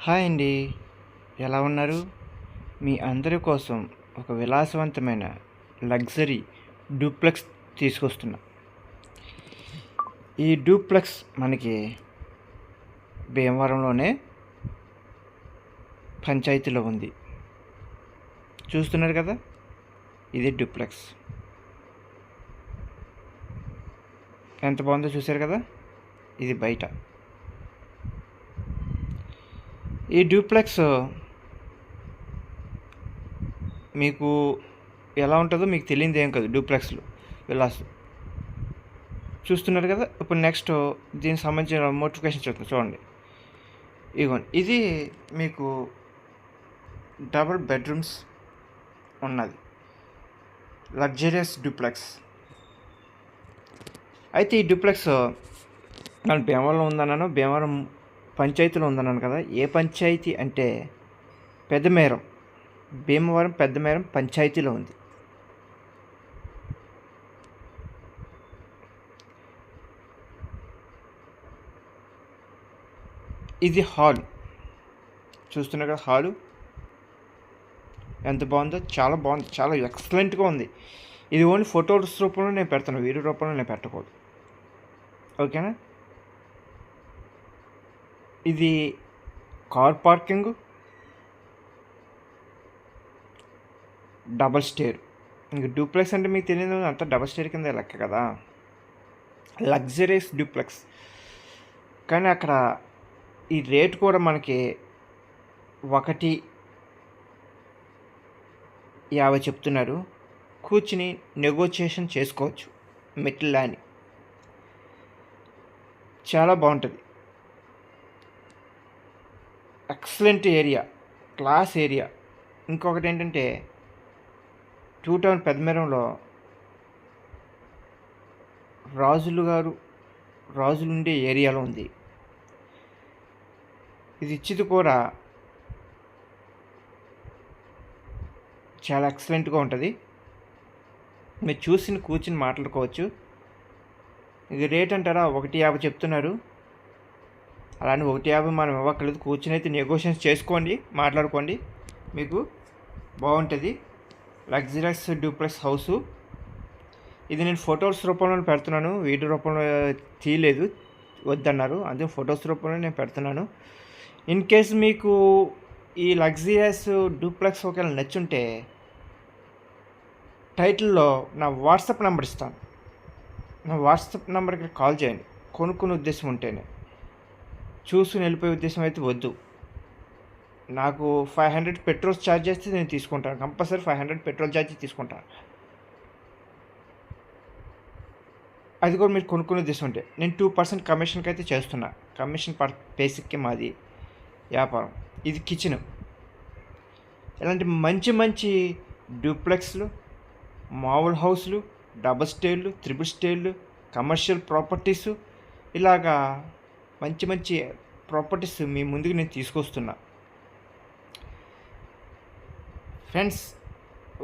Hi అండి. ఎలా ఉన్నారు? మీ అందరి కోసం ఒక విలాసవంతమైన లగ్జరీ డూప్లెక్స్ తీసుకొస్తున్నా. ఈ డూప్లెక్స్ మనకి భీమవరంలోనే పంచాయతీలో ఉంది. చూస్తున్నారు కదా, ఇది డూప్లెక్స్. ఎంత బాగుందో చూశారు కదా. ఇది బయట. ఈ డూప్లెక్స్ మీకు ఎలా ఉంటుందో మీకు తెలియదు ఏం కాదు. డూప్లెక్స్లు విలాస్ చూస్తున్నారు కదా. ఇప్పుడు నెక్స్ట్ దీనికి సంబంధించిన నోటిఫికేషన్ చెప్తాను చూడండి. ఇదిగోండి, ఇది మీకు డబుల్ బెడ్రూమ్స్ ఉన్నది లగ్జరియస్ డూప్లెక్స్. అయితే ఈ డూప్లెక్స్ నేను భీమవరంలో ఉందన్నాను, భీమవరం పంచాయతీలో ఉందన్నాను కదా. ఏ పంచాయతీ అంటే పెద్దమేరం, భీమవరం పెద్దమేరం పంచాయతీలో ఉంది. ఇది హాల్. చూస్తున్నారు కదా హాలు ఎంత బాగుందో. చాలా బాగుంది, చాలా ఎక్సలెంట్గా ఉంది. ఇది ఓన్లీ ఫొటోస్ రూపంలో నేను పెడతాను, వీడియో రూపంలో నేను పెట్టకూడదు. ఓకేనా. ఇది కార్ పార్కింగ్, డబల్ స్టేర్. ఇంక డూప్లెక్స్ అంటే మీకు తెలియదు, అంతా డబల్ స్టేర్ కింద లెక్క కదా. Luxuries duplex. కానీ అక్కడ ఈ రేట్ కూడా మనకి 150 చెప్తున్నారు. కూర్చుని నెగోషియేషన్ చేసుకోవచ్చు మెట్లా అని. చాలా బాగుంటుంది. Excellent area, class area. ఇంకొకటి ఏంటంటే 2 టౌన్ పెద్దమేరంలో రాజులు ఉండే ఏరియాలో ఉంది. ఇది ఇచ్చేది కూడా చాలా ఎక్సలెంట్గా ఉంటుంది. మీరు చూసి కూర్చుని మాట్లాడుకోవచ్చు. ఇది రేట్ అంటారా 150 చెప్తున్నారు. అలానే 150 మనం ఇవ్వక్కర్లేదు. కూర్చుని అయితే నెగోషియేషన్ చేసుకోండి, మాట్లాడుకోండి, మీకు బాగుంటుంది. Luxurious duplex house. ఇది నేను ఫొటోస్ రూపంలో పెడుతున్నాను, వీడియో రూపంలో తీయలేదు, వద్దన్నారు. అందుకే ఫొటోస్ రూపంలో నేను పెడుతున్నాను. ఇన్ కేస్ మీకు ఈ లగ్జరియస్ డూప్లెక్స్ ఒకవేళ నచ్చుంటే టైటిల్లో నా వాట్సాప్ నెంబర్ ఇస్తాను. నా వాట్సాప్ నెంబర్కి కాల్ చేయండి. కొనుక్కునే ఉద్దేశం ఉంటేనే. చూసుకుని వెళ్ళిపోయే ఉద్దేశం అయితే వద్దు. నాకు 500 పెట్రోల్ ఛార్జ్ చేస్తే నేను తీసుకుంటాను. కంపల్సరీ 500 పెట్రోల్ ఛార్జ్ తీసుకుంటాను. అది కూడా మీరు కొనుక్కునే ఉద్దేశం ఉంటే నేను 2% కమిషన్కి అయితే చేస్తున్నా. కమిషన్ బేసిక్కి మాది వ్యాపారం. ఇది కిచెన్. ఇలాంటి మంచి మంచి డూప్లెక్స్లు, మామూలు హౌస్లు, డబుల్ స్టేర్లు, త్రిబుల్ స్టేర్లు, కమర్షియల్ ప్రాపర్టీసు, ఇలాగా మంచి మంచి ప్రాపర్టీస్ మీ ముందుకు నేను తీసుకొస్తున్నా. ఫ్రెండ్స్,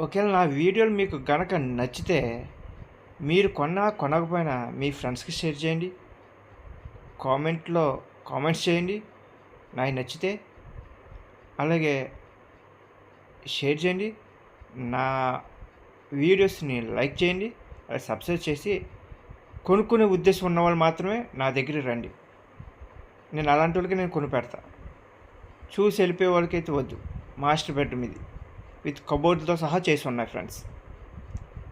ఒకవేళ నా వీడియోలు మీకు గనక నచ్చితే మీరు కొనకపోయినా మీ ఫ్రెండ్స్కి షేర్ చేయండి. కామెంట్స్ చేయండి నాకు నచ్చితే. అలాగే షేర్ చేయండి. నా వీడియోస్ని లైక్ చేయండి. అలాగే సబ్స్క్రైబ్ చేసి కొనుక్కునే ఉద్దేశం ఉన్న వాళ్ళు మాత్రమే నా దగ్గరికి రండి. నేను అలాంటి వాళ్ళకి నేను కొనిపెడతా. చూసి వెళ్ళిపోయే వాళ్ళకి అయితే వద్దు. మాస్టర్ బెడ్రూమ్ ఇది విత్ కబోర్డ్తో సహా చేసి ఉన్నాయి ఫ్రెండ్స్.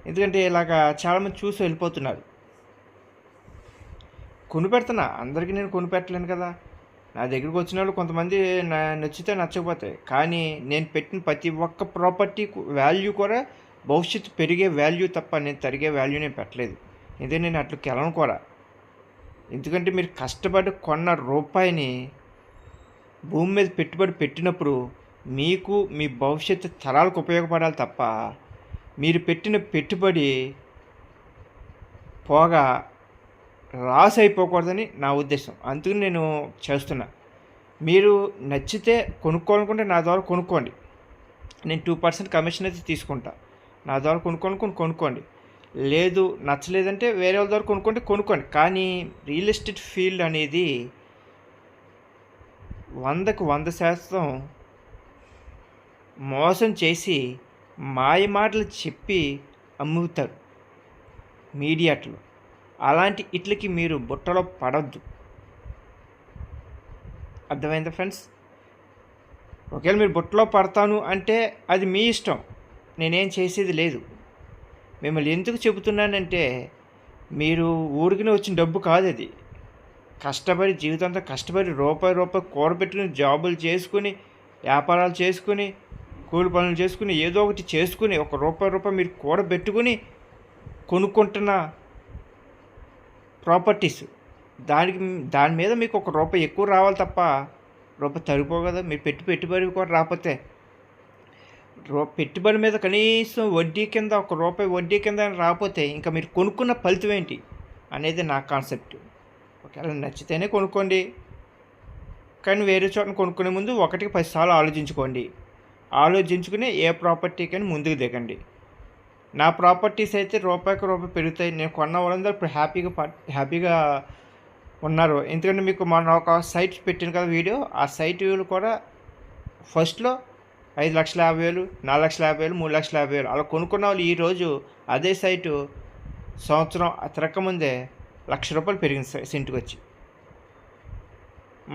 ఎందుకంటే ఇలాగా చాలామంది చూసి వెళ్ళిపోతున్నారు. కొనిపెడుతున్నా, అందరికీ నేను కొనిపెట్టలేను కదా. నా దగ్గరికి వచ్చిన వాళ్ళు కొంతమంది నచ్చితే నచ్చకపోతాయి. కానీ నేను పెట్టిన ప్రతి ఒక్క ప్రాపర్టీ వాల్యూ కూడా భవిష్యత్తు పెరిగే వాల్యూ తప్ప నేను తరిగే వాల్యూ నేను పెట్టలేదు. ఇదే నేను అట్లా కెలను కూడా. ఎందుకంటే మీరు కష్టపడి కొన్న రూపాయిని భూమి మీద పెట్టుబడి పెట్టినప్పుడు మీకు మీ భవిష్యత్తు తరాలకు ఉపయోగపడాలి తప్ప మీరు పెట్టిన పెట్టుబడి పోగా లాస్ అయిపోకూడదని నా ఉద్దేశం. అందుకని నేను చేస్తున్నా. మీరు నచ్చితే కొనుక్కోవాలనుకుంటే నా ద్వారా కొనుక్కోండి. నేను 2% కమిషన్ అయితే తీసుకుంటా. నా ద్వారా కొనుక్కోండి. లేదు నచ్చలేదంటే వేరే వాళ్ళ ద్వారా కొనుక్కోండి. కానీ రియల్ ఎస్టేట్ ఫీల్డ్ అనేది 100కు 100% మోసం చేసి మాయ మాటలు చెప్పి అమ్ముతారు మీడియాట్లో. అలాంటి ఇట్లకి మీరు బుట్టలో పడొద్దు. అర్థమైందా ఫ్రెండ్స్? ఒకవేళ మీరు బుట్టలో పడతాను అంటే అది మీ ఇష్టం, నేనేం చేసేది లేదు. మిమ్మల్ని ఎందుకు చెబుతున్నానంటే మీరు ఊరికినే వచ్చిన డబ్బు కాదు అది. కష్టపడి జీవితంతో కష్టపడి రూపాయి కూడబెట్టుకుని జాబులు చేసుకుని, వ్యాపారాలు చేసుకుని, కూలి పనులు చేసుకుని, ఏదో ఒకటి చేసుకుని ఒక రూపాయి మీరు కూడబెట్టుకుని కొనుక్కుంటున్న ప్రాపర్టీస్. దాని మీద మీకు ఒక రూపాయి ఎక్కువ రావాలి తప్ప రూపాయి తరిగిపో కదా. మీరు పెట్టుబడి కూడా రాకపోతే పెట్టుబడి మీద కనీసం వడ్డీ కింద ఒక రూపాయి వడ్డీ కింద రాకపోతే ఇంకా మీరు కొనుక్కున్న ఫలితం ఏంటి అనేది నా కాన్సెప్ట్. ఒకవేళ నచ్చితేనే కొనుక్కోండి, కానీ వేరే చోటను కొనుక్కునే ముందు 1కి 10 సార్లు ఆలోచించుకోండి. ఆలోచించుకుని ఏ ప్రాపర్టీకైనా ముందుకు దిగండి. నా ప్రాపర్టీస్ అయితే రూపాయికి రూపాయి పెరుగుతాయి. నేను కొన్న వాళ్ళందరూ ఇప్పుడు హ్యాపీగా ఉన్నారు. ఎందుకంటే మీకు మన ఒక సైట్ పెట్టాను కదా వీడియో, ఆ సైట్ వ్యూలు కూడా ఫస్ట్లో 5,50,000, 4,50,000, 3,50,000 అలా కొనుక్కున్న వాళ్ళు ఈరోజు అదే సైటు సంవత్సరం తిరగకముందే ₹1,00,000 పెరిగింది సెంటుకి వచ్చి.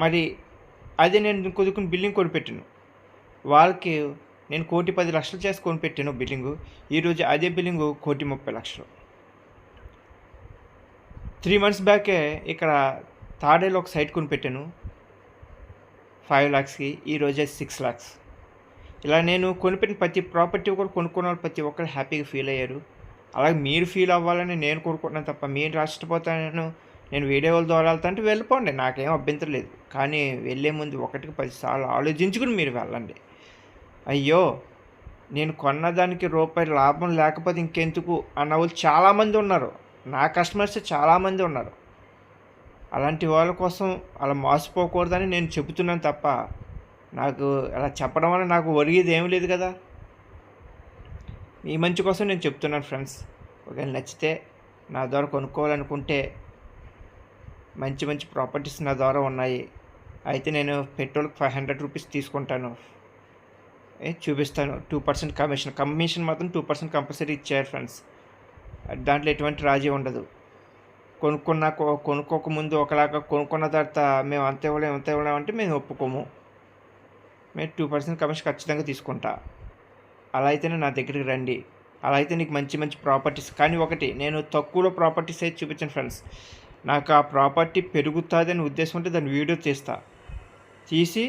మరి అదే నేను కొనుక్కుని బిల్డింగ్ కొనిపెట్టాను, వాళ్ళకి నేను 1,10,00,000 చేసి కొనిపెట్టాను బిల్డింగు. ఈరోజు అదే బిల్డింగు 1,30,00,000. 3 months బ్యాకే ఇక్కడ తాడేలో ఒక సైట్ కొనిపెట్టాను 5 lakhsకి, ఈరోజు 6 lakhs. ఇలా నేను కొనిపెట్టిన ప్రతి ప్రాపర్టీ కూడా కొనుక్కున్న వాళ్ళు ప్రతి ఒక్కరు హ్యాపీగా ఫీల్ అయ్యారు. అలాగే మీరు ఫీల్ అవ్వాలని నేను కోరుకుంటున్నాను తప్ప మీరు నష్టపోతాను నేను వీడియో ద్వారా వెళ్తానంటే వెళ్ళిపోండి, నాకేం అభ్యంతరం లేదు. కానీ వెళ్ళే ముందు 1కి 10 సార్లు ఆలోచించుకుని మీరు వెళ్ళండి. అయ్యో నేను కొన్నదానికి రూపాయి లాభం లేకపోతే ఇంకెందుకు అన్న వాళ్ళు చాలామంది ఉన్నారు. నా కస్టమర్స్ చాలామంది ఉన్నారు. అలాంటి వాళ్ళ కోసం అలా మోసపోకూడదని నేను చెబుతున్నాను తప్ప నాకు అలా చెప్పడం వల్ల నాకు ఒరిగేది ఏమీ లేదు కదా. మీ మంచి కోసం నేను చెప్తున్నాను ఫ్రెండ్స్. ఒకవేళ నచ్చితే నా ద్వారా కొనుక్కోవాలనుకుంటే మంచి ప్రాపర్టీస్ నా ద్వారా ఉన్నాయి. అయితే నేను పెట్రోల్కి ₹500 తీసుకుంటాను, చూపిస్తాను. 2% కమిషన్ మాత్రం 2% కంపల్సరీ ఇచ్చారు ఫ్రెండ్స్. దాంట్లో ఎటువంటి రాజీ ఉండదు. కొనుక్కోకముందు ఒకలాగా, కొనుక్కున్న తర్వాత మేము అంత ఇవ్వలేము అంటే మేము ఒప్పుకోము. మేము 2% కమిషన్ ఖచ్చితంగా తీసుకుంటా. అలా అయితేనే నా దగ్గరికి రండి. అలా అయితే నీకు మంచి ప్రాపర్టీస్. కానీ ఒకటి, నేను తక్కువలో ప్రాపర్టీస్ అయితే చూపించాను ఫ్రెండ్స్. నాకు ఆ ప్రాపర్టీ పెరుగుతుందని ఉద్దేశం ఉంటే దాన్ని వీడియో తీసి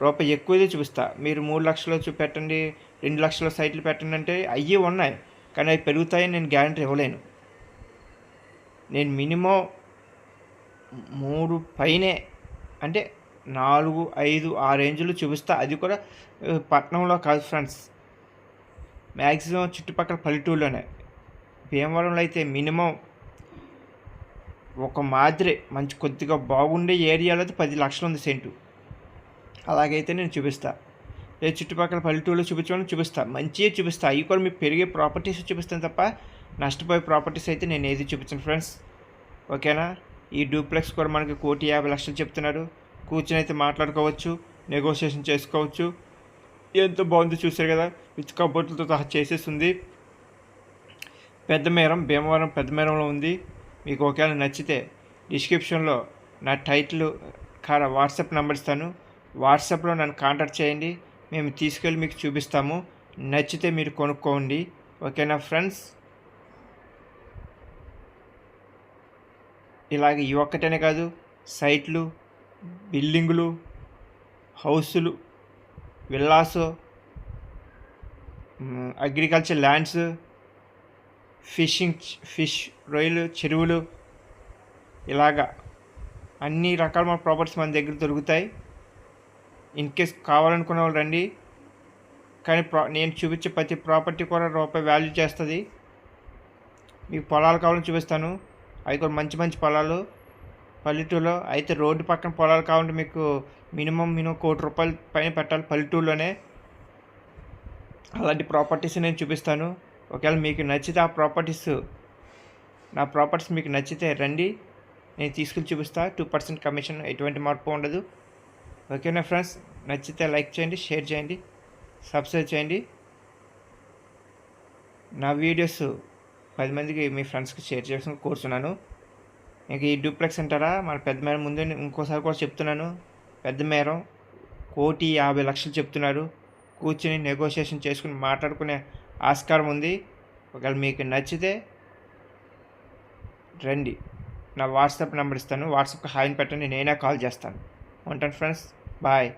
రూపాయి ఎక్కువదే చూపిస్తా. మీరు 3 లక్షలు పెట్టండి, 2 లక్షల సైట్లు పెట్టండి అంటే అయ్యి ఉన్నాయి, కానీ అవి పెరుగుతాయని నేను గ్యారంటీ ఇవ్వలేను. నేను మినిమం 3 పైనే అంటే 4, 5 ఆ రేంజ్లో చూపిస్తా. అది కూడా పట్టణంలో కాదు ఫ్రెండ్స్, మ్యాక్సిమం చుట్టుపక్కల పల్లెటూరులోనే. భీమవరంలో అయితే మినిమం ఒక మాదిరి మంచి కొద్దిగా బాగుండే ఏరియాలో అయితే 10 లక్షలు ఉంది సెంటు. అలాగైతే నేను చూపిస్తా. లేదు చుట్టుపక్కల పల్లెటూరులో చూపిస్తా, మంచిగా చూపిస్తా. అవి కూడా మీకు పెరిగే ప్రాపర్టీస్ చూపిస్తాను తప్ప నష్టపోయే ప్రాపర్టీస్ అయితే నేను ఏది చూపించాను ఫ్రెండ్స్. ఓకేనా? ఈ డూప్లెక్స్ కూడా మనకి 1,50,00,000 చెప్తున్నారు. కూర్చొని అయితే మాట్లాడుకోవచ్చు, నెగోషియేషన్ చేసుకోవచ్చు. ఎంతో బాగుందో చూసారు కదా, విత్ కబోర్డులతో సహా చేసేస్తుంది. భీమవరం పెద్దమేరంలో ఉంది. మీకు ఒకవేళ నచ్చితే డిస్క్రిప్షన్లో నా టైటిల్ వాట్సాప్ నెంబర్ ఇస్తాను. వాట్సాప్లో నన్ను కాంటాక్ట్ చేయండి, మేము తీసుకెళ్ళి మీకు చూపిస్తాము. నచ్చితే మీరు కొనుక్కోండి. ఓకేనా ఫ్రెండ్స్? ఇలాగ ఈ ఒక్కటనే కాదు, సైట్లు, బిల్డింగులు, హౌసులు, విల్లాసు, అగ్రికల్చర్ ల్యాండ్స్, ఫిష్ రొయ్యలు, చెరువులు, ఇలాగా అన్ని రకాల మన ప్రాపర్టీస్ మన దగ్గర దొరుకుతాయి. ఇన్ కేస్ కావాలనుకునే వాళ్ళు రండి. కానీ నేను చూపించే ప్రతి ప్రాపర్టీ కూడా రూపాయి వాల్యూ చేస్తుంది. మీకు పొలాలు కావాలని చూపిస్తాను. అవి కూడా మంచి పొలాలు పల్లెటూరులో. అయితే రోడ్డు పక్కన పొలాలు కావాలంటే మీకు మినిమం ₹1,00,00,000 పైన పెట్టాలి పల్లెటూరులోనే. అలాంటి ప్రాపర్టీస్ నేను చూపిస్తాను. ఒకవేళ మీకు నచ్చితే నా ప్రాపర్టీస్ మీకు నచ్చితే రండి, నేను తీసుకెళ్ళి చూపిస్తా. 2% కమిషన్, ఎటువంటి మార్పు ఉండదు. ఓకేనా ఫ్రెండ్స్, నచ్చితే లైక్ చేయండి, షేర్ చేయండి, సబ్స్క్రైబ్ చేయండి. నా వీడియోస్ 10 మందికి మీ ఫ్రెండ్స్కి షేర్ చేసి కోరుతున్నాను. ఇంక ఈ డూప్లెక్స్ అంటారా, మన పెద్ద మేరం ముందు ఇంకోసారి కూడా చెప్తున్నాను, పెద్ద మేరం 1,50,00,000 చెప్తున్నారు. కూర్చుని నెగోషియేషన్ చేసుకుని మాట్లాడుకునే ఆస్కారం ఉంది. ఒకవేళ మీకు నచ్చితే రండి, నా వాట్సాప్ నెంబర్ ఇస్తాను, వాట్సాప్కి హాయిని పెట్టండి, నేనే కాల్ చేస్తాను. ఉంటాను ఫ్రెండ్స్, బాయ్.